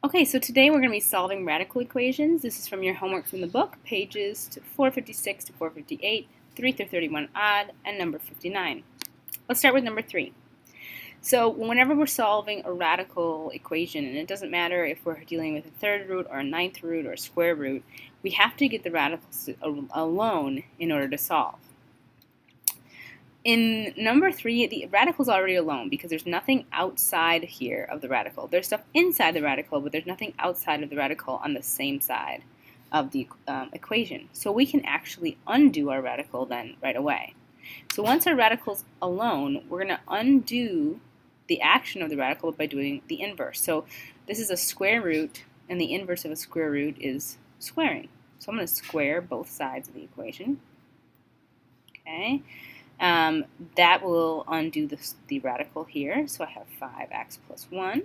Okay, so today we're going to be solving radical equations. This is from your homework from the book, pages 456 to 458, 3 through 31 odd, and number 59. Let's start with number 3. So whenever we're solving a radical equation, and it doesn't matter if we're dealing with a third root or a ninth root or a square root, we have to get the radicals alone in order to solve. In number 3, the radical is already alone because there's nothing outside here of the radical. There's stuff inside the radical, but there's nothing outside of the radical on the same side of the equation. So we can actually undo our radical then right away. So once our radical's alone, we're going to undo the action of the radical by doing the inverse. So this is a square root, and the inverse of a square root is squaring. So I'm going to square both sides of the equation. Okay. That will undo the radical here. So I have 5x plus 1,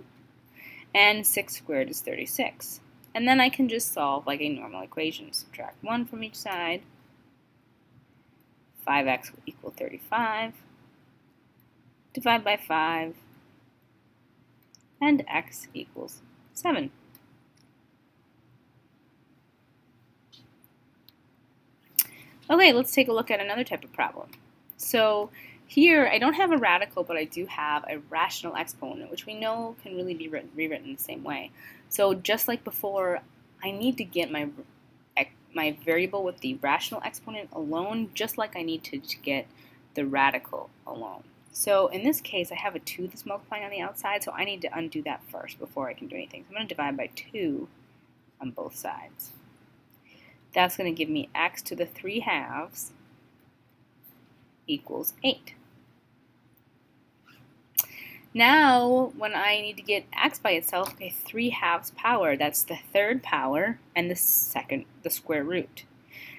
and 6 squared is 36. And then I can just solve like a normal equation. Subtract 1 from each side. 5x will equal 35. Divide by 5. And x equals 7. Okay, let's take a look at another type of problem. So here, I don't have a radical, but I do have a rational exponent, which we know can really be rewritten the same way. So just like before, I need to get my variable with the rational exponent alone, just like I need to get the radical alone. So in this case, I have a 2 that's multiplying on the outside, so I need to undo that first before I can do anything. So I'm going to divide by 2 on both sides. That's going to give me x to the 3 halves equals 8. Now, when I need to get x by itself, okay, 3 halves power, that's the third power and the square root.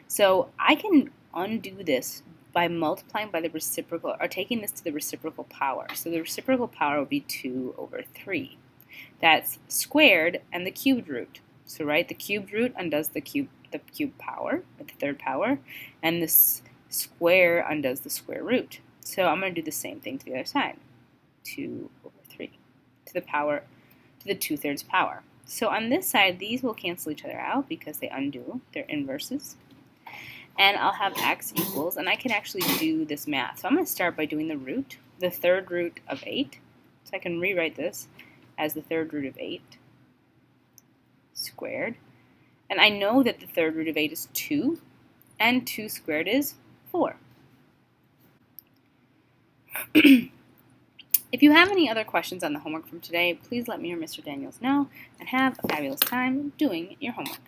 So I can undo this by multiplying by the reciprocal, or taking this to the reciprocal power. So the reciprocal power will be 2 over 3. That's squared and the cubed root. So right, the cubed root undoes the cube power, the third power, and this square undoes the square root. So I'm going to do the same thing to the other side. 2 over 3 to the 2/3 power. So on this side, these will cancel each other out because they undo their inverses. And I'll have x equals, and I can actually do this math. So I'm going to start by doing the root, the third root of 8. So I can rewrite this as the third root of 8 squared. And I know that the third root of 8 is 2, and 2 squared is 4. If you have any other questions on the homework from today, please let me or Mr. Daniels know, and have a fabulous time doing your homework.